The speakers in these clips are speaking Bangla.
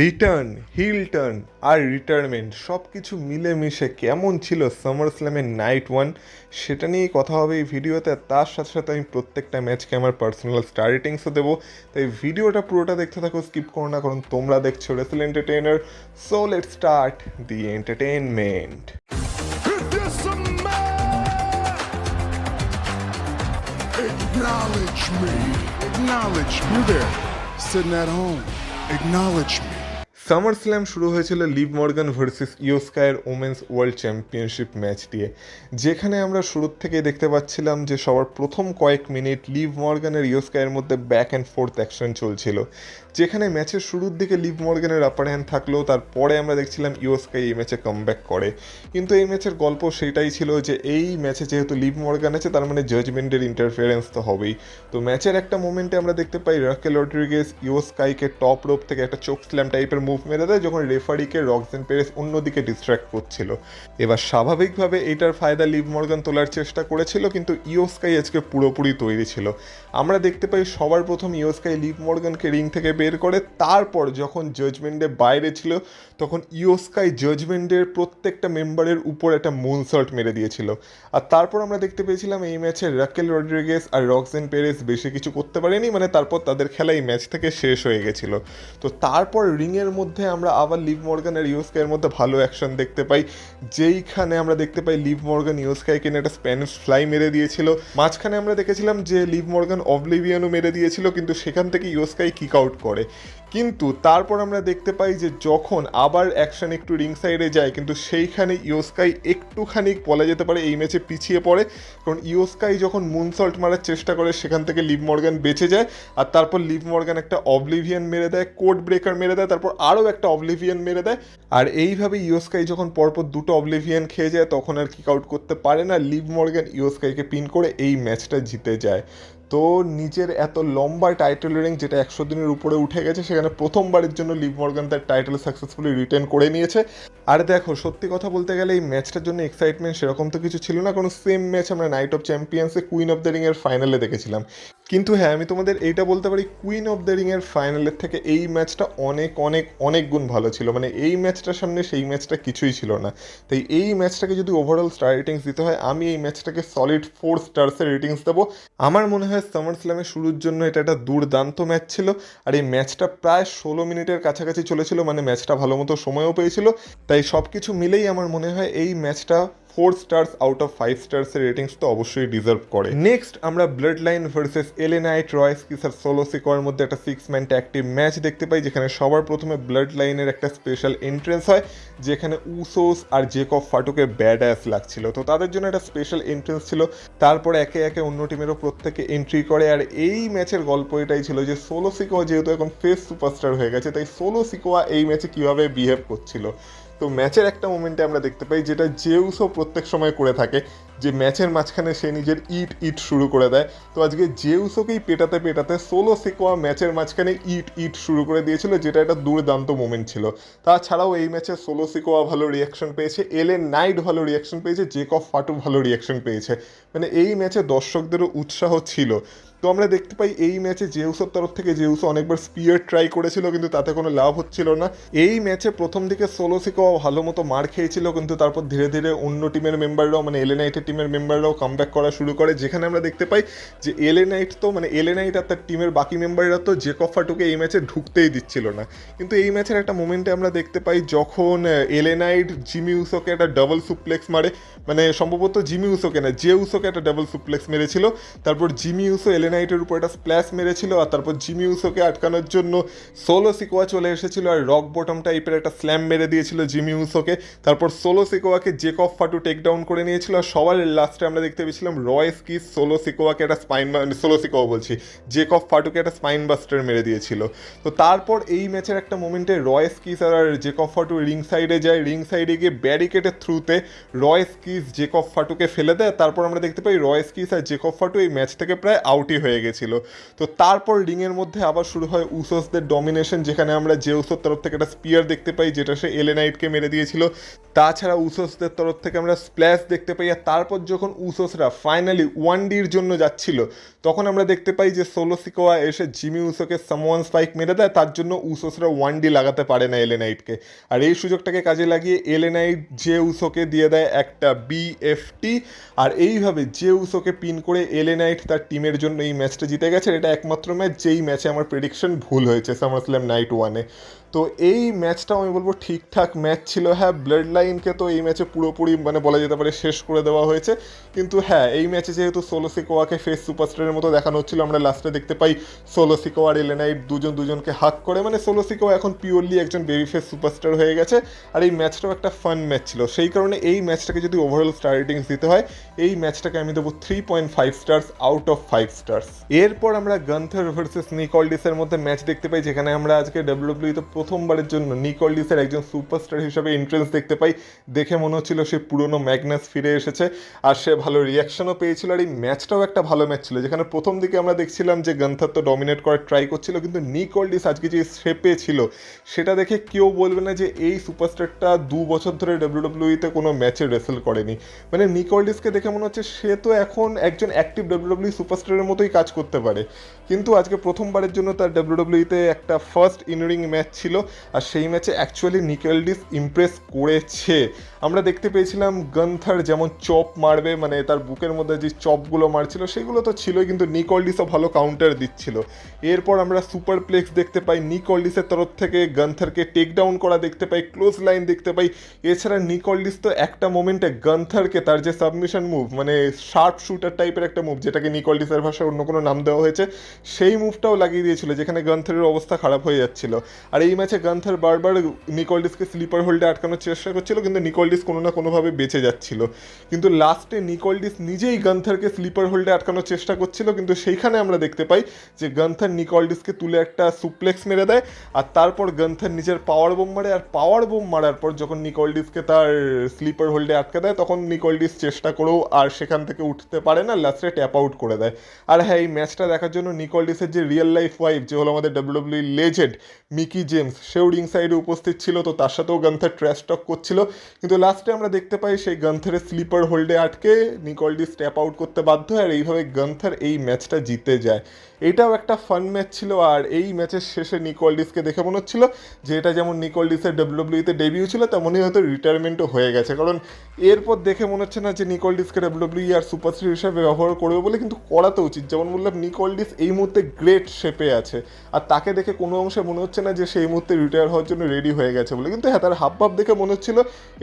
রিটার্ন, হিল টার্ন আর রিটায়ারমেন্ট সব কিছু মিলেমিশে কেমন ছিল সামার স্ল্যামের নাইট ওয়ান সেটা নিয়েই কথা হবে এই ভিডিওতে। তার সাথে সাথে আমি প্রত্যেকটা ম্যাচকে আমার পার্সোনাল স্টার রেটিংসও দেবো, তাই ভিডিওটা পুরোটা দেখতে থাকো, স্কিপ করো না, কারণ তোমরা দেখছো wrestle entertainer. So let's start the entertainment. Acknowledge me. Acknowledge me. You there, sitting at home. Acknowledge me. Summer slam শুরু হয়েছিল লিভ মর্গান ভার্সেস ইয়ো স্কাইয়ের ওমেন্স ওয়ার্ল্ড চ্যাম্পিয়নশিপ ম্যাচ দিয়ে, যেখানে আমরা শুরুর থেকেই দেখতে পাচ্ছিলাম যে সবার প্রথম কয়েক মিনিট লিভ মর্গানের ইয়ো স্কাইয়ের মধ্যে ব্যাক অ্যান্ড ফোর্থ অ্যাকশন চলছিল, যেখানে ম্যাচের শুরুর দিকে লিভ মর্গানের আপার হ্যান্ড থাকলেও তারপরে আমরা দেখছিলাম ইয়ো স্কাই এই ম্যাচে কামব্যাক করে। কিন্তু এই ম্যাচের গল্প সেটাই ছিল যে এই ম্যাচে যেহেতু লিভ মর্গান আছে তার মানে জাজমেন্টের ইন্টারফিয়ারেন্স তো হবেই। তো ম্যাচের একটা মোমেন্টে আমরা দেখতে পাই রাকেল রড্রিগেজ ইয়ো স্কাইকে টপ রোপ থেকে একটা চোক স্ল্যাম টাইপের মুভ মেরে দেয়, যখন রেফারিকে রক্সেন পেরেস অন্যদিকে ডিস্ট্র্যাক্ট করছিল। এবার স্বাভাবিকভাবে এইটার ফায়দা লিভ মর্গান তোলার চেষ্টা করেছিল, কিন্তু ইয়ো স্কাই আজকে পুরোপুরি তৈরি ছিল। আমরা দেখতে পাই সবার প্রথম ইয়ো স্কাই লিভ মর্গানকে রিং থেকে বের করে, তারপর যখন জাজমেন্টে বাইরে ছিল তখন ইয়ো স্কাই জাজমেন্টের প্রত্যেকটা মেম্বারের উপর একটা মুনসল্ট মেরে দিয়েছিল। আর তারপর আমরা দেখতে পেয়েছিলাম এই ম্যাচে রাকেল রড্রিগেজ আর রক্সেন পেরেস বেশি কিছু করতে পারেনি, মানে তারপর তাদের খেলা এই ম্যাচ থেকে শেষ হয়ে গেছিল। তো তারপর রিংয়ের মধ্যে আমরা আবার লিভ মর্গান আর ইয়ো স্কাইয়ের মধ্যে ভালো অ্যাকশন দেখতে পাই, যেইখানে আমরা দেখতে পাই লিভ মর্গান ইয়ো স্কাইকে নিয়ে একটা স্প্যানিশ ফ্লাই মেরে দিয়েছিল। মাঝখানে আমরা দেখেছিলাম যে লিভ মর্গান অবলিভিয়ানও মেরে দিয়েছিল, কিন্তু সেখান থেকে ইয়ো স্কাই কিক আউট করে। কিন্তু তারপর আমরা দেখতে পাই যে যখন আবার অ্যাকশন একটু রিং সাইডে যায়, কিন্তু সেইখানে ইয়ো স্কাই একটুখানি বলা যেতে পারে এই ম্যাচে পিছিয়ে পড়ে, কারণ ইয়ো স্কাই যখন মুনসল্ট মারার চেষ্টা করে সেখান থেকে লিভ মর্গান বেঁচে যায়। আর তারপর লিভ মর্গান একটা অবলিভিয়ান মেরে দেয়, কোড ব্রেকার মেরে দেয়, তারপর আরও একটা অবলিভিয়ান মেরে দেয়। আর এইভাবে ইয়ো স্কাই যখন পরপর দুটো অবলিভিয়ান খেয়ে যায় তখন আর কিক আউট করতে পারে না, লিভ মর্গান ইয়ো স্কাইকে পিন করে এই ম্যাচটা জিতে যায়। তো নিজের এত লম্বা টাইটেল রিং যেটা 100 দিনের উপরে উঠে গেছে, সেখানে প্রথমবারের জন্য লিভ মর্গান তার টাইটেল সাকসেসফুলি রিটেন করে নিয়েছে। আর দেখো, সত্যি কথা বলতে গেলে এই ম্যাচটার জন্য এক্সাইটমেন্ট সেরকম তো কিছু ছিল না, কারণ সেম ম্যাচ আমরা নাইট অফ চ্যাম্পিয়ন্সে কুইন অফ দ্য রিংয়ের ফাইনালে দেখেছিলাম। কিন্তু হ্যাঁ, আমি তোমাদের এইটা বলতে পারি কুইন অফ দ্য রিংয়ের ফাইনালের থেকে এই ম্যাচটা অনেক অনেক অনেক গুণ ভালো ছিল। মানে এই ম্যাচটার সামনে সেই ম্যাচটা কিছুই ছিল না। তাই এই ম্যাচটাকে যদি ওভারঅল স্টার রেটিংস দিতে হয়, আমি এই ম্যাচটাকে সলিড 4 স্টার্সের রেটিংস দেবো। আমার মনে হয় সামার স্ল্যামের শুরুর জন্য এটা একটা দুর্দান্ত ম্যাচ ছিল। আর এই ম্যাচটা প্রায় 16 মিনিটের কাছাকাছি চলেছিল, মানে ম্যাচটা ভালো মতো সময়ও পেয়েছিল। তাই সব কিছু মিলেই আমার মনে হয় এই ম্যাচটা 4 স্টার্স আউট অফ 5 স্টার্সের রেটিংস তো অবশ্যই ডিজার্ভ করে। নেক্সট আমরা bloodline versus LA Knight, রয় স্কিস আর সোলো সিকোয়ার মধ্যে একটা 6 ম্যান ট্যাগ টিম ম্যাচ দেখতে পাই, যেখানে সবার প্রথমে ব্লাড লাইনের একটা স্পেশাল এন্ট্রেন্স হয়, যেখানে উসোস আর জেকব ফাটুকে ব্যাড অ্যাস লাগছিল। তো তাদের জন্য একটা স্পেশাল এন্ট্রেন্স ছিল। তারপরে একে একে অন্য টিমেরও প্রত্যেকে এন্ট্রি করে। আর এই ম্যাচের গল্প এটাই ছিল যে সোলো সিকোয়া যেহেতু এখন ফেস সুপারস্টার হয়ে গেছে, তাই সোলো সিকোয়া এই ম্যাচে কীভাবে বিহেভ করছিল। তো ম্যাচের একটা মোমেন্টে আমরা দেখতে পাই যেটা জেউসও প্রত্যেক সময় করে থাকে, যে ম্যাচের মাঝখানে সে নিজের ইট শুরু করে দেয়। তো আজকে জেউসোকেই পেটাতে পেটাতে সোলো সিকোয়া ম্যাচের মাঝখানে ইট শুরু করে দিয়েছিল, যেটা একটা দুর্দান্ত মোমেন্ট ছিল। তাছাড়াও এই ম্যাচে সোলো সিকোয়া ভালো রিয়াকশন পেয়েছে, এলএ নাইট ভালো রিয়াকশন পেয়েছে, জেকব ফাটু ভালো রিয়াকশন পেয়েছে। মানে এই ম্যাচে দর্শকদেরও উৎসাহ ছিল। তো আমরা দেখতে পাই এই ম্যাচে জেউসের তরফ থেকে জেউসো অনেকবার স্পিয়ার ট্রাই করেছিল, কিন্তু তাতে কোনো লাভ হচ্ছিল না। এই ম্যাচে প্রথম দিকে সোলো সিকোয়া ভালো মতো মার খেয়েছিল, কিন্তু তারপর ধীরে ধীরে অন্য টিমের মেম্বাররাও, মানে এলএ নাইটের টিমের মেম্বাররাও কামব্যাক করা শুরু করে, যেখানে আমরা দেখতে পাই যে এলএ নাইট আর তার টিমের বাকি মেম্বাররা তো জেকব ফাটুকে এই ম্যাচে ঢুকতেই দিচ্ছিল না। কিন্তু এই ম্যাচের একটা মোমেন্টে আমরা দেখতে পাই যখন এলএ নাইট জিমি উসোকে একটা ডাবল সুপ্লেক্স মারে, মানে সম্ভবত জিমি উসোকে না, জেউসোকে একটা ডাবল সুপ্লেক্স মেরেছিল। তারপর জিমি উসো এলএ নাইটের উপর একটা স্প্ল্যাশ মেরেছিল, আর তারপর জিমি উসোকে আটকানোর জন্য সোলো সিকোয়া চলে এসেছিল আর রক বটম টাইপের একটা স্ল্যাম মেরে দিয়েছিল জিমি উসোকে। তারপর সোলো সিকোয়াকে জেকব ফাটু টেক ডাউন করে নিয়েছিল, আর সবার লাস্টে আমরা দেখতে পেয়েছিলাম রয় স্কিস সোলো সিকোয়াকে একটা জেকব ফাটুকে একটা স্পাইন বাস্টার মেরে দিয়েছিল। তো তারপর এই ম্যাচের একটা মোমেন্টে রয় স্কিস আর জেকব ফাটু রিং সাইডে যায়, রিং সাইডে গিয়ে ব্যারিকেডের থ্রুতে রয় স্কিস জেকব ফাটুকে ফেলে দেয়। তারপর আমরা দেখতে পাই রয় স্কিস আর জেকব ফাটু এই ম্যাচ থেকে প্রায় আউটই হয়ে গেছিল। তো তারপর রিংয়ের মধ্যে আবার শুরু হয় উসোসদের ডমিনেশন, যেখানে আমরা জেউসোর তরফ থেকে একটা স্পিয়ার দেখতে পাই, যেটা সে এলএ নাইটকে মেরে দিয়েছিল। তাছাড়া উসোসদের তরফ থেকে আমরা স্প্ল্যাশ দেখতে পাই। আর তারপর যখন উসোসরা ফাইনালি 1ডির জন্য যাচ্ছিল, তখন আমরা দেখতে পাই যে সোলো সিকোয়া এসে জিমি উসোকে সামওয়ান স্পাইক মেরে দেয়, তার জন্য উসোসরা 1D লাগাতে পারে না এলএ নাইটকে। আর এই সুযোগটাকে কাজে লাগিয়ে এলএ নাইট জে উসোকে দিয়ে দেয় একটা বিএফটি, আর এইভাবে জে উসোকে পিন করে এলএ নাইট তার টিমের জন্য এই ম্যাচটা জিতে গেছে। এটা একমাত্র ম্যাচ যেই ম্যাচে আমার প্রেডিকশন ভুল হয়েছে সামারস্ল্যাম নাইট 1-এ। তো এই ম্যাচটাও আমি বলবো ঠিকঠাক ম্যাচ ছিল। হ্যাঁ, ব্লাড লাইনকে তো এই ম্যাচে পুরোপুরি মানে বলা যেতে পারে শেষ করে দেওয়া হয়েছে, কিন্তু হ্যাঁ এই ম্যাচে যেহেতু সোলো সিকোয়াকে ফেস সুপারস্টারের মতো দেখানো হচ্ছিল, আমরা লাস্টে দেখতে পাই সোলো সিকোয়া আর এলএ নাইট দুজনকে হাক করে, মানে সোলো সিকোয়া এখন পিওরলি একজন বেবি ফেস সুপারস্টার হয়ে গেছে। আর এই ম্যাচটাও একটা ফান ম্যাচ ছিল, সেই কারণে এই ম্যাচটাকে যদি ওভারঅল স্টার রেটিংস দিতে হয়, এই ম্যাচটাকে আমি দেবো 3.5 স্টার্স আউট অফ 5 স্টার্স। এরপর আমরা গান্থার ভার্সেস নিক অল্ডিসের মধ্যে ম্যাচ দেখতে পাই, যেখানে আমরা আজকে ডাব্লিউডাব্লিউইতে প্রথমবারের জন্য নিক অল্ডিসের একজন সুপারস্টার হিসেবে এন্ট্রেন্স দেখতে পাই। দেখে মনে হচ্ছিল সে পুরনো ম্যাগনাস ফিরে এসেছে, আর সে ভালো রিয়াকশনও পেয়েছিল। আর এই ম্যাচটাও একটা ভালো ম্যাচ ছিল, যেখানে প্রথম দিকে আমরা দেখছিলাম যে গান্থার তো ডমিনেট করার ট্রাই করছিল, কিন্তু নিক অল্ডিস আজকে যে শেপে ছিল সেটা দেখে কেউ বলবে না যে এই সুপারস্টারটা 2 বছর ধরে ডাব্লিউডাব্লিউইতে কোনো ম্যাচে রেসেল করেনি। মানে নিক অল্ডিসকে দেখে মনে হচ্ছে সে তো এখন একজন অ্যাক্টিভ ডাব্লিউডাব্লিউ সুপারস্টারের মতোই কাজ করতে পারে। কিন্তু আজকে প্রথমবারের জন্য তার ডাব্লিউডাব্লিউইতে একটা ফার্স্ট ইনরিং ম্যাচ ছিল, আর সেই ম্যাচে অ্যাকচুয়ালি নিক অল্ডিস ইমপ্রেস করেছে। আমরা দেখতে পেয়েছিলাম গান্থার যেমন চপ মারবে, মানে তার বুকের মধ্যে যে চপগুলো মারছিল সেগুলো তো ছিলই, কিন্তু নিক অল্ডিসও ভালো কাউন্টার দিচ্ছিল। এরপর আমরা সুপার প্লেক্স দেখতে পাই, নিক অল্ডিসের তরফ থেকে গান্থারকে টেক ডাউন করা দেখতে পাই, ক্লোজ লাইন দেখতে পাই। এছাড়া নিক অল্ডিস তো একটা মোমেন্টে গান্থারকে তার যে সাবমিশন মুভ, মানে শার্প শুটার টাইপের একটা মুভ, যেটাকে নিক অল্ডিসের ভাষায় অন্য কোনো নাম দেওয়া হয়েছে, সেই মুভটাও লাগিয়ে দিয়েছিল, যেখানে গান্থারের অবস্থা খারাপ হয়ে যাচ্ছিল। আর এই ম্যাচে গান্থার বারবার নিক অল্ডিসকে স্লিপার হোল্ডে আটকানোর চেষ্টা করছিল, কিন্তু নিক অল্ডিস কোনো না কোনোভাবে বেঁচে যাচ্ছিল। কিন্তু লাস্টে নিক অল্ডিস নিজেই গান্থারকে স্লিপার হোল্ডে আটকানোর চেষ্টা করছিল, কিন্তু সেইখানে আমরা দেখতে পাই যে গান্থার নিক অল্ডিসকে তুলে একটা সুপ্লেক্স মেরে দেয়, আর তারপর গান্থার নিজের পাওয়ার বোম মারে। আর পাওয়ার বোম মারার পর যখন নিক অল্ডিসকে তার স্লিপার হোল্ডে আটকে দেয়, তখন নিক অল্ডিস চেষ্টা করেও আর সেখান থেকে উঠতে পারে না, লাস্টে ট্যাপ আউট করে দেয়। আর হ্যাঁ, এই ম্যাচটা দেখার জন্য নিক অল্ডিসের যে রিয়েল লাইফ ওয়াইফ, যে হলো আমাদের ডাব্লিউডাব্লিউ লেজেন্ড মিকি জেমস, সেও রিং সাইডে উপস্থিত ছিল, তো তার সাথেও গান্থার ট্র্যাশ টক করছিল। কিন্তু লাস্টে আমরা দেখতে পাই সেই গান্থারের স্লিপার হোল্ডে আটকে নিক অল্ডিস ট্যাপ আউট করতে বাধ্য হয়, আর এইভাবে গান্থার এই ম্যাচটা জিতে যায়। এটাও একটা ফান ম্যাচ ছিল। আর এই ম্যাচের শেষে নিক অল্ডিসকে দেখে মনে হচ্ছিল যে এটা যেমন নিক অল্ডিসের ডাব্লিউডাব্লিউইতে ডেবিউ ছিল, তেমনই হয়তো রিটায়ারমেন্টও হয়ে গেছে, কারণ এরপর দেখে মনে হচ্ছে না যে নিক অল্ডিসকে ডাব্লিউডাব্লিউই আর সুপারস্টার হিসেবে ব্যবহার করবে বলে, কিন্তু করাতে উচিত। যেমন বললাম, নিক অল্ডিস এই মুহূর্তে গ্রেট শেপে আছে, আর তাকে দেখে কোনো অংশে মনে হচ্ছে না যে সেই মুহূর্তে রিটায়ার হওয়ার জন্য রেডি হয়ে গেছে বলে। কিন্তু হ্যাঁ, তার হাবভাব দেখে মনে হচ্ছিল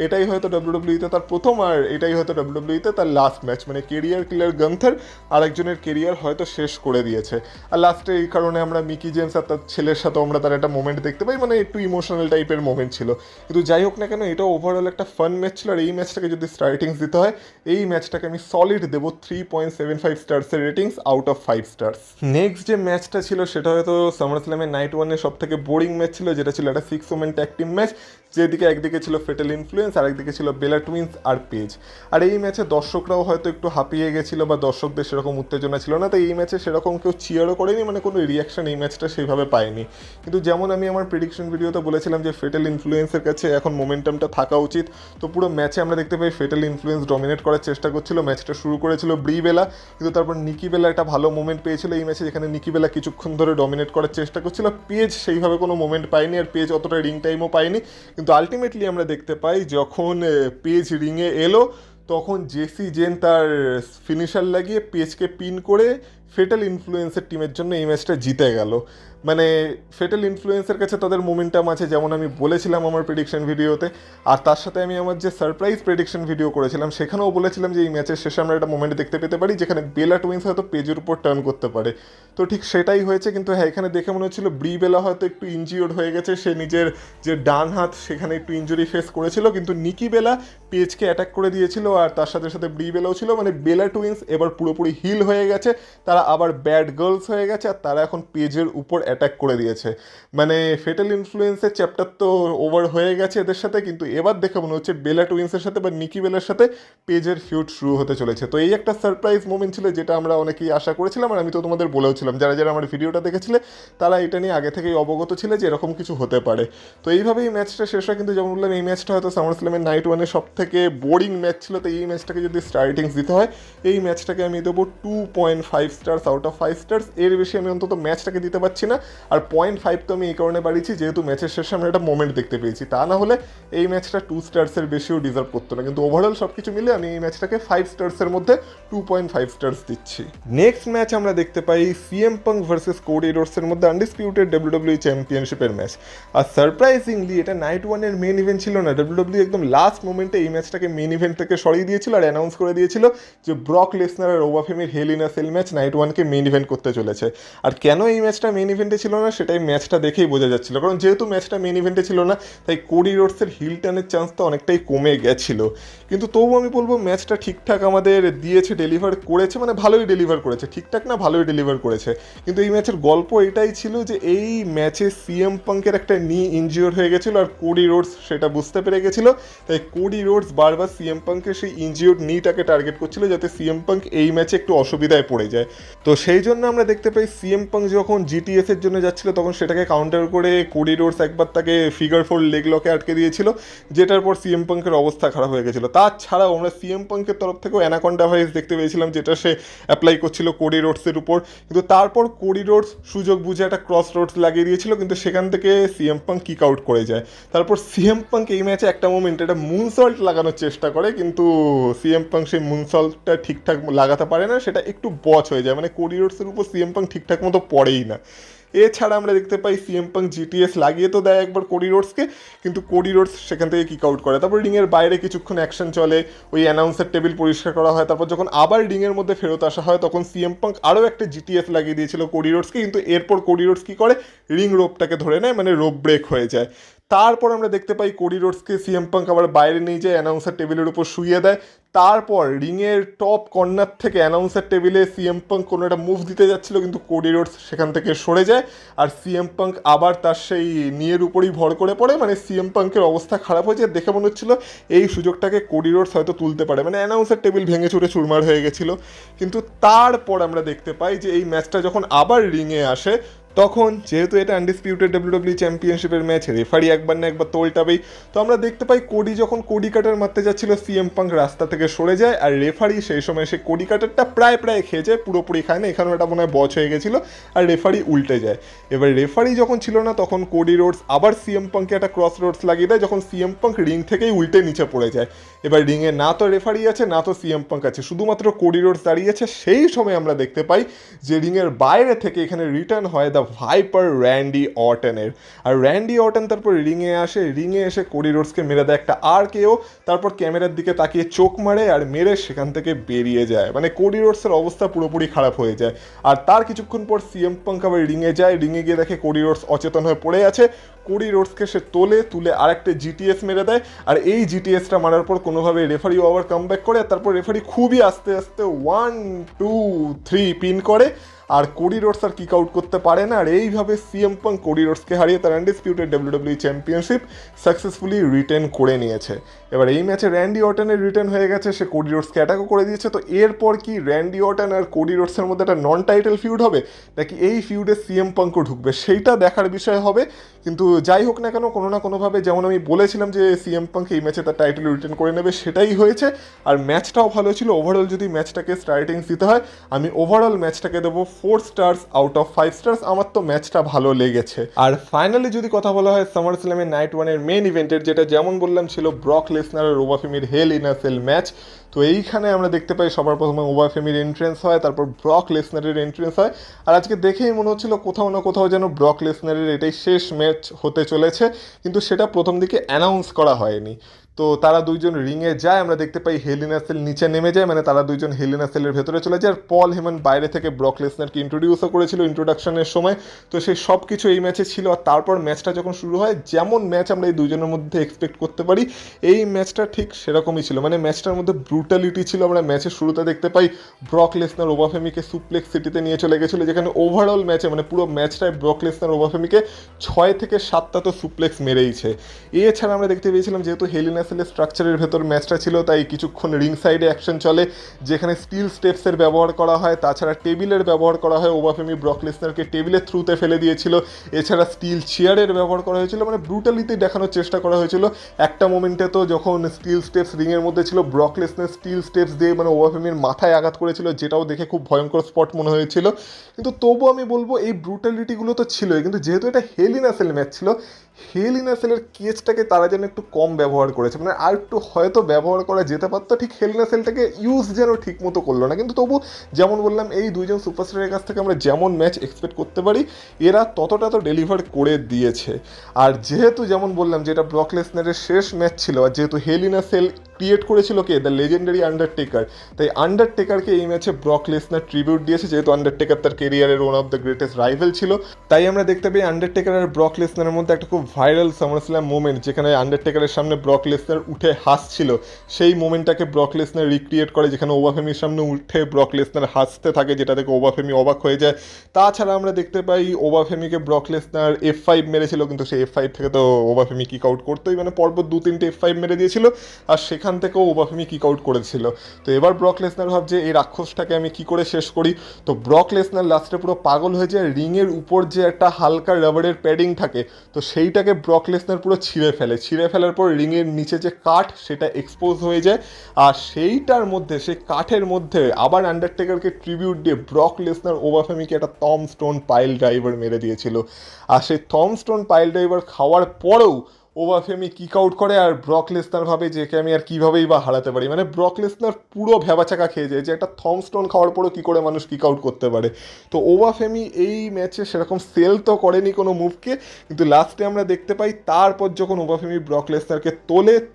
এটাই হয়তো ডাব্লিউডাব্লিউইতে তার প্রথম, আর এটাই হয়তো ডাব্লিউডাব্লিউইতে তার লাস্ট ম্যাচ, মানে কেরিয়ার কিলার গান্থার আরেকজনের কেরিয়ার হয়তো শেষ করে দিয়েছে। আর লাস্টে এই কারণে আমরা মিকি জেমস আর তার ছেলের সাথেও আমরা তার একটা মোমেন্ট দেখতে পাই, মানে একটু ইমোশনাল টাইপের মোমেন্ট ছিল। কিন্তু যাই হোক না কেন, এটা ওভারঅল একটা ফান ম্যাচ ছিল। আর এই ম্যাচটাকে যদি স্টার রেটিংস দিতে হয়, এই ম্যাচটাকে আমি সলিড দেবো 3.75 স্টার্সের ratings out of 5 stars. Next যে ম্যাচটা ছিল সেটা হয়তো সামারস্ল্যামের নাইট 1-এর সব থেকে বোরিং ম্যাচ ছিল, যেটা ছিল একটা 6 ওমেন ট্যাগ টিম ম্যাচ, যেদিকে একদিকে ছিল ফেটাল ইনফ্লুয়েন্স আর একদিকে ছিল বেলা টুইন্স আর পেজ। আর এই ম্যাচে দর্শকরাও হয়তো একটু হাঁপিয়ে গেছিলো, বা দর্শকদের সেরকম উত্তেজনা ছিল না, তাই এই ম্যাচে সেরকম কেউ চিয়ারও করেনি, মানে কোনো রিয়াকশন এই ম্যাচটা সেইভাবে পায়নি। কিন্তু যেমন আমি আমার প্রেডিকশন ভিডিওতে বলেছিলাম যে ফেটাল ইনফ্লুয়েন্সের কাছে এখন মোমেন্টামটা থাকা উচিত, তো পুরো ম্যাচে আমরা দেখতে পাই ফেটাল ইনফ্লুয়েন্স ডমিনেট করার চেষ্টা করছিল। ম্যাচটা শুরু করেছিল ব্রি বেলা, কিন্তু তারপর নিকি বেলা একটা ভালো মোমেন্ট পেয়েছিল এই ম্যাচে, যেখানে নিকি বেলা কিছুক্ষণ ধরে ডমিনেট করার চেষ্টা করছিল। পেজ সেইভাবে কোনো মোমেন্ট পায়নি, আর পেজ অতটা রিং টাইমও পায়নি। কিন্তু আলটিমেটলি আমরা দেখতে পাই যখন পেজ রিংয়ে এলো, তখন জেসি জেন তার ফিনিশার লাগিয়ে পেজকে পিন করে ফেটাল ইনফ্লুয়েন্সের টিমের জন্য এই ম্যাচটা জিতে গেল। মানে ফেটাল ইনফ্লুয়েন্সের কাছে তাদের মোমেন্টাম আছে, যেমন আমি বলেছিলাম আমার প্রেডিকশন ভিডিওতে। আর তার সাথে আমি আমার যে সারপ্রাইজ প্রেডিকশন ভিডিও করেছিলাম সেখানেও বলেছিলাম যে এই ম্যাচের শেষে আমরা একটা মোমেন্ট দেখতে পেতে পারি, যেখানে বেলা টুইন্স হয়তো পেজের উপর টার্ন করতে পারে। তো ঠিক সেটাই হয়েছে, কিন্তু হ্যাঁ, এখানে দেখে মনে হচ্ছিল ব্রি বেলা হয়তো একটু ইনজিওর্ড হয়ে গেছে, সে নিজের যে ডান হাত সেখানে একটু ইঞ্জুরি ফেস করেছিল, কিন্তু নিকি বেলা পেজকে অ্যাটাক করে দিয়েছিল, আর তার সাথে সাথে ব্রি বেলাও ছিল। মানে বেলা টুইন্স এবার পুরোপুরি হিল হয়ে গেছে, তারা আবার ব্যাড গার্লস হয়ে গেছে, আর তারা এখন পেজের উপর অ্যাটাক করে দিয়েছে। মানে ফেটাল ইনফ্লুয়েন্সের চ্যাপ্টার তো ওভার হয়ে গেছে এদের সাথে, কিন্তু এবার দেখে মনে হচ্ছে বেলা টুইন্সের সাথে বা নিকি বেলার সাথে পেজের ফিউড শুরু হতে চলেছে। তো এই একটা সারপ্রাইজ মোমেন্ট ছিল, যেটা আমরা অনেকেই আশা করেছিলাম, আর আমি তো তোমাদের বলেওছিলাম, যারা যারা আমার ভিডিওটা দেখেছিলে তারা এটা নিয়ে আগে থেকেই অবগত ছিল যে এরকম কিছু হতে পারে। তো এইভাবেই ম্যাচটা শেষ হয়। কিন্তু যেমন বললাম, এই ম্যাচটা হয়তো সামারস্ল্যামের নাইট 1-এর সব থেকে বোরিং ম্যাচ ছিল, তো এই ম্যাচটাকে যদি স্টার্টিংস দিতে হয় এই ম্যাচটাকে আমি দেবো 2.5 স্টার্স আউট অফ 5 স্টার্স। এর বেশি আমি অন্তত ম্যাচটাকে দিতে পারছি না। আর 0.5 তো আমি এই কারণে বাড়িয়েছি যেহেতু ম্যাচের শেষে আমরা একটা মোমেন্ট দেখতে পেয়েছি, তা না হলে এই ম্যাচটা 2 স্টার্সের বেশিও ডিজার্ভ করতো না। কিন্তু ওভারঅল সব কিছু মিলে আমি এই ম্যাচটাকে 5 স্টার্সের মধ্যে 2.5 স্টার্স দিচ্ছি। নেক্সট ম্যাচ আমরা দেখতে পাই সিএম পাঙ্ক ভার্সেস কোডি রোডসের মধ্যে আনডিসপিউটেড ডাব্লিউডাব্লিউ চ্যাম্পিয়নশিপের ম্যাচ। আর সারপ্রাইজিংলি এটা নাইট ওয়ানের মেন ইভেন্ট ছিল না, ডাব্লিউডাব্লিউ একদম লাস্ট মোমেন্টে এই ম্যাচটাকে মেন ইভেন্ট থেকে সরিয়ে দিয়েছিল আর অ্যানাউন্স করে দিয়েছিল যে ব্রক লেসনার আর ওভাফেমির Hell in a Cell match Night ওয়ানকে মেন ইভেন্ট করতে চলেছে। আর কেন এই ম্যাচটা মেন ইভেন্টে ছিল না সেটাই ম্যাচটা দেখেই বোঝা যাচ্ছিল, কারণ যেহেতু ম্যাচটা মেন ইভেন্টে ছিল না তাই কোডি রোডসের হিল টানের চান্সটা অনেকটাই কমে গেছিলো। কিন্তু তবু আমি বলবো ম্যাচটা ঠিকঠাক আমাদের দিয়েছে, ডেলিভার করেছে, মানে ভালোই ডেলিভার করেছে, ঠিকঠাক না ভালোই ডেলিভার করেছে। কিন্তু এই ম্যাচের গল্প এটাই ছিল যে এই ম্যাচে সিএম পাঙ্কের একটা নি ইনজিওর হয়ে গেছিলো আর কোডি রোডস সেটা বুঝতে পেরে গেছিলো, তাই কোডি রোডস বারবার সিএম পাঙ্কের সেই ইনজিওর নিটাকে টার্গেট করছিল যাতে সিএম পাঙ্ক এই ম্যাচে একটু অসুবিধায় পড়ে যায়। তো সেই জন্য আমরা দেখতে পাই সিএম পাঙ্ক যখন জিটিএস এর জন্য যাচ্ছিল তখন সেটাকে কাউন্টার করে কোডি রোডস একবার তাকে ফিগার 4 লেগ লকে আটকে দিয়েছিল, যেটার পর সিএম পাঙ্কের অবস্থা খারাপ হয়ে গেছিলো। তাছাড়াও আমরা সিএম পাঙ্কের তরফ থেকেও অ্যানাকন্ডা ভাইস দেখতে পেয়েছিলাম যেটা সে অ্যাপ্লাই করছিল কোডি রোডসের উপর, কিন্তু তারপর কোডি রোডস সুযোগ বুঝে একটা ক্রস রোডস লাগিয়ে দিয়েছিল, কিন্তু সেখান থেকে সিএম পাঙ্ক কিক আউট করে যায়। তারপর সিএম পাঙ্ক এই ম্যাচে একটা মোমেন্ট একটা মুনসল্ট লাগানোর চেষ্টা করে, কিন্তু সিএম পাঙ্ক সেই মুনসল্টটা ঠিকঠাক লাগাতে পারে না, সেটা একটু বচ হয়ে যায়, মানে কোডি রোডসের উপর সিএম পাঙ্ক ঠিকঠাক মতো পড়েই না। এছাড়া আমরা দেখতে পাই সিএম পাঙ্ক জিটিএস লাগিয়ে তো দেয় একবার কোডি রোডসকে, কিন্তু কোডি রোডস সেখান থেকে কিক আউট করে। তারপর রিংয়ের বাইরে কিছুক্ষণ অ্যাকশন চলে, ওই অ্যানাউন্সার টেবিল পরিষ্কার করা হয়, তারপর যখন আবার রিংয়ের মধ্যে ফেরত আসা হয় তখন সিএম পাঙ্ক আরও একটা জিটিএস লাগিয়ে দিয়েছিল কোডি রোডসকে, কিন্তু এরপর কোডি রোডস কী করে রিং রোপটাকে ধরে নেয়, মানে রোপ ব্রেক হয়ে যায়। তারপর আমরা দেখতে পাই কোডি রোডসকে সিএম পাঙ্ক আবার বাইরে নিয়ে যায়, অ্যানাউন্সার টেবিলের উপর শুইয়ে দেয়। তারপর রিংয়ের টপ কর্নার থেকে অ্যানাউন্সার টেবিলে সিএম পাঙ্ক কোনো একটা মুভ দিতে যাচ্ছিল, কিন্তু কোডি রোডস সেখান থেকে সরে যায় আর সিএম পাঙ্ক আবার তার সেই নিয়ের উপরই ভর করে পড়ে, মানে সিএম পাঙ্কের অবস্থা খারাপ হয়ে যায়। দেখে মনে হচ্ছিল এই সুযোগটাকে কোডি রোডস হয়তো তুলতে পারে, মানে অ্যানাউন্সার টেবিল ভেঙে চুরে চুরমার হয়ে গেছিলো। কিন্তু তারপর আমরা দেখতে পাই যে এই ম্যাচটা যখন আবার রিংয়ে আসে তখন যেহেতু এটা আনডিসপিউটেড ডাব্লিউডাব্লিউ চ্যাম্পিয়নশিপের ম্যাচ, রেফারি একবার না একবার তোলটাবেই। তো আমরা দেখতে পাই কোডি যখন কোডি কাটার মারতে যাচ্ছিল সিএম পাঙ্ক রাস্তা থেকে সরে যায় আর রেফারি সেই সময় সেই কোডি কাটারটা প্রায় খেয়ে যায়, পুরোপুরি খায় না, এখানেও এটা মনে হয় বচ হয়ে গেছিলো আর রেফারি উল্টে যায়। এবার রেফারি যখন ছিল না তখন কোডি রোডস আবার সিএম পাঙ্কে একটা ক্রস রোডস লাগিয়ে দেয়, যখন সিএম পাঙ্ক রিং থেকেই উল্টে নিচে পড়ে যায়। এবার রিংয়ে না তো রেফারি আছে না তো সিএম পাঙ্ক আছে, শুধুমাত্র কোডি রোডস দাঁড়িয়ে আছে। সেই সময় আমরা দেখতে পাই যে রিংয়ের বাইরে থেকে এখানে রিটার্ন হয় দ্য ভাইপার র্যান্ডি অর্টনের, আর র্যান্ডি অর্টন তারপর রিংয়ে আসে, রিংয়ে এসে কোডি রোডসকে মেরে দেয় একটা RKO, তারপর ক্যামেরার দিকে তাকিয়ে চোখ মারে আর মেরে সেখান থেকে বেরিয়ে যায়, মানে কোডি রোডসের অবস্থা পুরোপুরি খারাপ হয়ে যায়। আর তার কিছুক্ষণ পর সিএম পাঙ্ক আবার রিংয়ে যায়, রিংয়ে গিয়ে দেখে কোডি রোডস অচেতন হয়ে পড়ে আছে, কোডি রোডসকে সে তুলে আরেকটা জিটিএস মেরে দেয়, আর এই জিটিএসটা মারার পর কোনোভাবে রেফারিও আবার কামব্যাক করে, আর তারপর রেফারি খুবই আস্তে আস্তে 1 2 3 পিন করে আর কোডি রোডস আর কিক আউট করতে পারে না। আর এইভাবে সিএম পাঙ্ক কোডি রোডসকে হারিয়ে তার undisputed WWE championship successfully written করে নিয়েছে। এবার এই ম্যাচে র্যান্ডি অর্টনের রিটার্ন হয়ে গেছে, সে কোডি রোডসকে অ্যাটাকও করে দিয়েছে। তো এরপর কি র্যান্ডি অর্টন আর কোডি রোডসের মধ্যে একটা নন টাইটেল ফিউড হবে নাকি এই ফিউডে সিএম পাঙ্কও ঢুকবে, সেইটা দেখার বিষয় হবে। কিন্তু যাই হোক না কেন কোনো না কোনোভাবে, যেমন আমি বলেছিলাম যে সিএম পাঙ্ক এই ম্যাচে তার টাইটেল রিটার্ন করে নেবে, সেটাই হয়েছে। আর ম্যাচটাও ভালো ছিল। ওভারঅল যদি ম্যাচটাকে স্টার্টিংস দিতে হয় আমি ওভারঅল ম্যাচটাকে দেবো 4 স্টার্স আউট অফ 5 স্টার্স। আমার তো ম্যাচটা ভালো লেগেছে। আর ফাইনালি যদি কথা বলা হয় সামার স্ল্যামের নাইট ওয়ানের মেন ইভেন্টের, যেটা যেমন বললাম ছিল ব্রক লেসনার আর ওভাফেমির Hell in a Cell match, তো এইখানে আমরা দেখতে পাই সবার প্রথমে ওভাফেমির এন্ট্রেন্স হয়, তারপর ব্রক লেসনারের এন্ট্রেন্স হয়। আর আজকে দেখেই মনে হচ্ছিল কোথাও না কোথাও যেন ব্রক লেসনারের এটাই শেষ ম্যাচ হতে চলেছে, কিন্তু সেটা প্রথম দিকে অ্যানাউন্স করা হয়নি। তো তারা দুইজন রিংয়ে যায়, আমরা দেখতে পাই হেল ইন আ সেল নিচে নেমে যায়, মানে তারা দুইজন হেল ইন আ সেলের ভেতরে চলে যায়। আর পল হেমন বাইরে থেকে ব্রক লেসনারকে ইন্ট্রোডিউসও করেছিল ইন্ট্রোডাকশনের সময়। তো সেই সব কিছু এই ম্যাচে ছিল। আর তারপর ম্যাচটা যখন শুরু হয়, যেমন ম্যাচ আমরা এই দুজনের মধ্যে এক্সপেক্ট করতে পারি এই ম্যাচটা ঠিক সেরকমই ছিল, মানে ম্যাচটার মধ্যে ব্রুটালিটি ছিল। আমরা ম্যাচের শুরুতে দেখতে পাই ব্রক লেসনার ওভাফেমিকে সুপ্লেক্স সিটিতে নিয়ে চলে গেছিলো, যেখানে ওভারঅল ম্যাচে মানে পুরো ম্যাচটায় ব্রক লেসনার ওভাফেমিকে 6 থেকে 7টা তো সুপ্লেক্স মেরেইছে। এছাড়া আমরা দেখতে পেয়েছিলাম যেহেতু হেল ইন আ নাসেলের স্ট্রাকচারের ভেতর ম্যাচটা ছিল, তাই কিছুক্ষণ রিং সাইডে অ্যাকশন চলে যেখানে স্টিল স্টেপসের ব্যবহার করা হয়, তাছাড়া টেবিলের ব্যবহার করা হয়। ওবাফেমি ব্রক লেসনারকে টেবিলের থ্রুতে ফেলে দিয়েছিল, এছাড়া স্টিল চেয়ারের ব্যবহার করা হয়েছিল, মানে ব্রুটালিটি দেখানোর চেষ্টা করা হয়েছিল। একটা মোমেন্টে তো যখন স্টিল স্টেপস রিংয়ের মধ্যে ছিল, ব্রক লেসনার স্টিল স্টেপস দিয়ে মানে ওবাফেমির মাথায় আঘাত করেছিল, যেটাও দেখে খুব ভয়ঙ্কর স্পট মনে হয়েছিল। কিন্তু তবু আমি বলবো এই ব্রুটালিটিগুলো তো ছিলই, কিন্তু যেহেতু এটা হেল ইন আ সেল ম্যাচ ছিল, হেল ইন আ সেলের কেচটাকে তারা যেন একটু কম ব্যবহার করেছে, মানে আর একটু হয়তো ব্যবহার করা যেতে পারতো। ঠিক হেল ইন আ সেলটাকে ইউজ যেন ঠিক মতো করলো না। কিন্তু তবু যেমন বললাম, এই দুইজন সুপারস্টারের কাছ থেকে আমরা যেমন ম্যাচ এক্সপেক্ট করতে পারি, এরা ততটা তো ডেলিভার করে দিয়েছে। আর যেহেতু যেমন বললাম যে এটা ব্রক লেসনারের শেষ ম্যাচ ছিল, আর যেহেতু হেল ইন আ সেল ক্রিয়েট করেছিল কে, দ্য লেজেন্ডারি আন্ডারটেকার, তাই আন্ডারটেকারকে এই ম্যাচে ব্রক লেসনার ট্রিবিউট দিয়েছে। যেহেতু আন্ডারটেকার তার কেরিয়ারের one of the greatest rival ছিল, তাই আমরা দেখতে পাই আন্ডারটেকার আর ব্রক লেসনারের মধ্যে একটা খুব ভাইরাল সামারস্ল্যাম মোমেন্ট, যেখানে আন্ডারটেকারের সামনে ব্রক লেসনার উঠে হাসছিল, সেই মোমেন্টটাকে ব্রক লেসনার রিক্রিয়েট করে, যেখানে ওবাফেমির সামনে উঠে ব্রক লেসনার হাসতে থাকে, যেটা থেকে ওবাফেমি অবাক হয়ে যায়। তাছাড়া আমরা দেখতে পাই ওবাফেমিকে ব্রক লেসনার F5 মেরেছিল, কিন্তু সেই F5 থেকে তো ওবাফেমি কিক আউট করতোই, মানে পরপর 2-3টে F5 মেরে দিয়েছিল, আর সেখান থেকেও ওবাফেমি কিক আউট করেছিল। তো এবার ব্রক লেসনার ভাবছে এই রাক্ষসটাকে আমি কি করে শেষ করি। তো ব্রক লেসনার লাস্টে পুরো পাগল হয়ে যায়, রিংয়ের উপর যে একটা হালকা রাবারের প্যাডিং থাকে, তো সেইটাকে ব্রক লেসনার পুরো ছিঁড়ে ফেলার পর রিংয়ের নিচে যে কাঠ সেটা এক্সপোজ হয়ে যায়, আর সেইটার মধ্যে, সেই কাঠের মধ্যে আবার আন্ডারটেকারকে ট্রিবিউট দিয়ে ব্রক লেসনার ওবাফেমিকে একটা থম স্টোন পাইল ড্রাইভার মেরে দিয়েছিল। আর সেই থম স্টোন পাইল ড্রাইভার খাওয়ার পরেও ওবাফেমি কিক আউট করে, আর ব্রক লেসনার ভাবে যে একে আমি আর কীভাবেই বা হারাতে পারি। মানে ব্রক লেসনার পুরো ভ্যাবাচাকা খেয়ে যায় যে একটা থম স্টোন খাওয়ার পরেও কী করে মানুষ কিক আউট করতে পারে। তো ওবাফেমি এই ম্যাচে সেরকম সেল তো করেনি কোনো মুভকে, কিন্তু লাস্টে আমরা দেখতে পাই তারপর যখন ওবাফেমি ব্রক লেসনারকে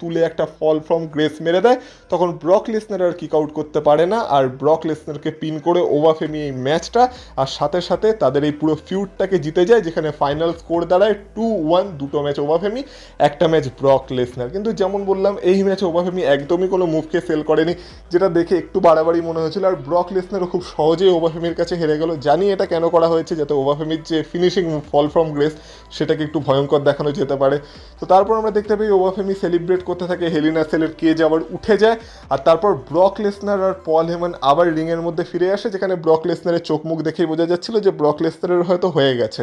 তুলে একটা ফল ফ্রম গ্রেস মেরে দেয়, তখন ব্রক লেসনার আর কিক আউট করতে পারে না, আর ব্রক লেসনারকে পিন করে ওবাফেমি এই ম্যাচটা, আর সাথে সাথে তাদের এই পুরো ফিউডটাকে জিতে যায়, যেখানে ফাইনাল স্কোর দাঁড়ায় 2-1, দুটো ম্যাচ ওবাফেমি, একটা ম্যাচ ব্রক লেসনার। কিন্তু যেমন বললাম এই ম্যাচে ওবাফেমি একদমই কোনো মুভকে সেল করেনি, যেটা দেখে একটু বাড়াবাড়ি মনে হয়েছিল। আর ব্রক লেসনারও খুব সহজেই ওবাফেমির কাছে হেরে গেল। জানি এটা কেন করা হয়েছে, যাতে ওবাফেমির যে finishing move fall from grace সেটাকে একটু ভয়ঙ্কর দেখানো যেতে পারে। তো তারপর আমরা দেখতে পাই ওবাফেমি সেলিব্রেট করতে থাকে, হেল ইন আ সেলের কেজ আবার উঠে যায়, আর তারপর ব্রক লেসনার আর পল হেমন আবার রিংয়ের মধ্যে ফিরে আসে, যেখানে ব্রক লেসনারের চোখ মুখ দেখেই বোঝা যাচ্ছিল যে ব্রক লেসনারের হয়তো হয়ে গেছে।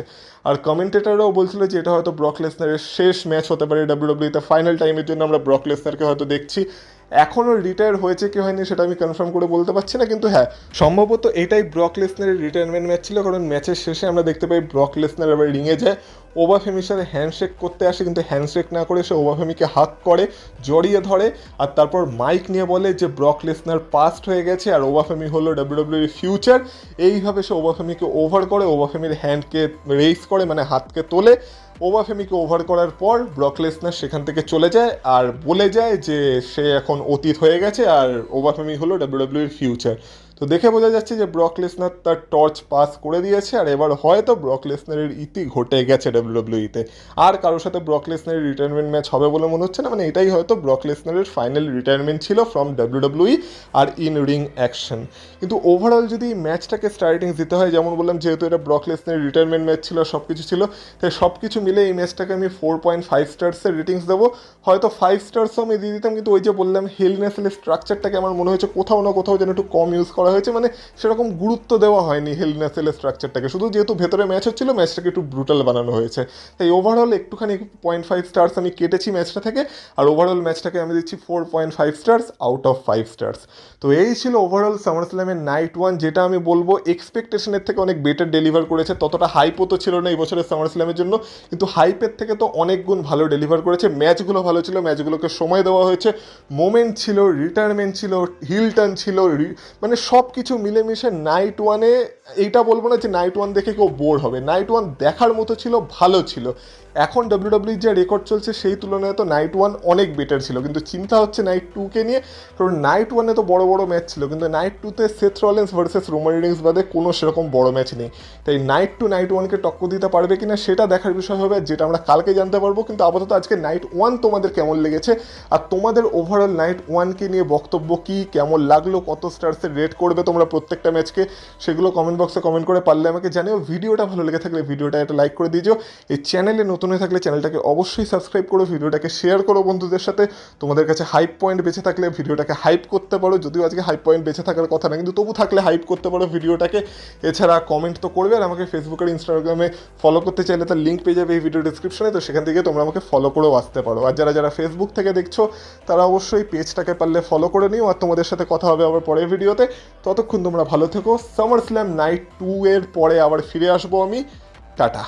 আর কমেন্টেটাররাও বলছিল যে এটা হয়তো ব্রক লেসনারের শেষ ম্যাচ হতে পারে ডাব্লিউডাব্লিউইতে, ফাইনাল টাইমের জন্য আমরা ব্রক লেসনারকে হয়তো দেখছি। এখনও রিটায়ার হয়েছে কি হয়নি সেটা আমি কনফার্ম করে বলতে পারছি না, কিন্তু হ্যাঁ সম্ভবত এটাই ব্রক লেসনারের রিটায়ারমেন্ট ম্যাচ ছিল, কারণ ম্যাচের শেষে আমরা দেখতে পাই ব্রক লেসনার আবার রিংয়ে যায়, ওবাফেমির সাথে হ্যান্ডশেক করতে আসে, কিন্তু হ্যান্ডশেক না করে সে ওবাফেমিকে হাত করে, জড়িয়ে ধরে, আর তারপর মাইক নিয়ে বলে যে ব্রক লেসনার পাস্ট হয়ে গেছে আর ওবাফেমি হলো ডাব্লিউডাব্লিউই ফিউচার। এইভাবে সে ওবাফেমিকে ওভার করে, ওবাফেমির হ্যান্ডকে রেইস করে, মানে হাতকে তোলে। ওবাফেমিকে ওভার করার পর ব্রক লেসনার সেখান থেকে চলে যায় আর বলে যায় যে সে এখন অতীত হয়ে গেছে আর ওবাফেমি হলো ডাব্লিউডাব্লিউইর ফিউচার। তো দেখে বোঝা যাচ্ছে যে ব্রক লেসনার তার টর্চ পাস করে দিয়েছে, আর এবার হয়তো ব্রক লেসনারের ইতি ঘটে গেছে ডাব্লিউডাব্লিউইতে। আর কারোর সাথে ব্রক লেসনারের রিটায়ারমেন্ট ম্যাচ হবে বলে মনে হচ্ছে না, মানে এটাই হয়তো ব্রক লেসনারের ফাইনাল রিটায়ারমেন্ট ছিল ফ্রম ডাব্লিউডাব্লিউই আর ইন রিং অ্যাকশন। কিন্তু ওভারঅল যদি ম্যাচটাকে স্টার্টিং দিতে হয়, যেমন বললাম যেহেতু এটা ব্রক লেসনারের রিটায়ারমেন্ট ম্যাচ ছিল, সব কিছু ছিল, তাই সব কিছু মিলে এই ম্যাচটাকে আমি 4.5 স্টার্সের রেটিংস দেবো। হয়তো 5 স্টার্সও আমি দিয়ে দিতাম, কিন্তু ওই যে বললাম হেল ইন আ সেলের স্ট্রাকচারটাকে আমার মনে হয়েছে কোথাও না কোথাও যেন একটু কম ইউজ করা হয়েছে, মানে সেরকম গুরুত্ব দেওয়া হয়নি হেল ইন আ সেলের স্ট্রাকচারটাকে, শুধু যেহেতু ভেতরে ম্যাচ হচ্ছিল ম্যাচটাকে একটু ব্রুটাল বানানো হয়েছে। তাই ওভারঅল একটুখানি 0.5 স্টার্স আমি কেটেছি ম্যাচটা থেকে, আর ওভারঅল ম্যাচটাকে আমি দিচ্ছি 4.5 স্টার্স আউট অফ 5 স্টার্স। তো এই ছিল ওভারঅল সামারস্ল্যামের নাইট 1, যেটা আমি বলবো এক্সপেকটেশনের থেকে অনেক বেটার ডেলিভার করেছে। ততটা হাইপও তো ছিল না এই বছরের সামারস্ল্যামের জন্য, কিন্তু হাইপের থেকে তো অনেক গুণ ভালো ডেলিভার করেছে। ম্যাচগুলো ভালো ছিল, ম্যাচগুলোকে সময় দেওয়া হয়েছে, মোমেন্ট ছিল, রিটায়ারমেন্ট ছিল, হিল টার্ন ছিল, মানে সব কিছু মিলেমিশে নাইট 1-এ এইটা বলবো না যে নাইট 1 দেখে কেউ বোর হবে, নাইট 1 দেখার মতো ছিল, ভালো ছিল। এখন ডাব্লিউডাব্লিউই যে রেকর্ড চলছে সেই তুলনায় তো নাইট 1 অনেক বেটার ছিল, কিন্তু চিন্তা হচ্ছে নাইট 2কে নিয়ে, কারণ নাইট 1-এ তো বড় বড় ম্যাচ ছিল, কিন্তু নাইট 2-তে Seth Rollins versus Roman Reigns বাদে কোনো সেরকম বড় ম্যাচ নেই। তাই নাইট 2 নাইট 1-কে টক্কর দিতে পারবে কিনা সেটা দেখার বিষয় হবে, যেটা আমরা কালকে জানতে পারবো। কিন্তু আপাতত আজকে নাইট 1 তোমাদের কেমন লেগেছে, আর তোমাদের ওভারঅল নাইট 1-কে নিয়ে বক্তব্য কি, কেমন লাগলো, কত স্টার্সের রেট করবে তোমরা প্রত্যেকটা ম্যাচকে, সেগুলো কমেন্ট বক্সে কমেন্ট করে পারলে আমাকে জানিও। ভিডিওটা ভালো লেগে থাকলে ভিডিওটা একটা লাইক করে দিও। এই চ্যানেলে নতুন হয়ে থাকলে চ্যানেলটাকে অবশ্যই সাবস্ক্রাইব করো, ভিডিওটাকে শেয়ার করো বন্ধুদের সাথে। তোমাদের কাছে হাইপ পয়েন্ট বেঁচে থাকলে ভিডিওটাকে হাইপ করতে পারো, যদিও আজকে হাইপ পয়েন্ট বেঁচে থাকার কথা না, কিন্তু তবু থাকলে হাইপ করতে পারো ভিডিওটাকে। এছাড়া কমেন্ট তো করবে, আর আমাকে ফেসবুক আর ইনস্টাগ্রামে ফলো করতে চাইলে তার লিঙ্ক পেয়ে যাবে এই ভিডিও ডিসক্রিপশনে, তো সেখান থেকে তোমরা আমাকে ফলো করেও আসতে পারো। আর যারা যারা ফেসবুক থেকে দেখছো তারা অবশ্যই পেজটাকে পারলে ফলো করে নিও। আর তোমাদের সাথে কথা হবে আবার পরের ভিডিওতে। ততক্ষণ তোমরা ভালো থেকো। সামার স্ল্যাম নাইট 2 এর পরে আবার ফিরে আসবো আমি। টাটা।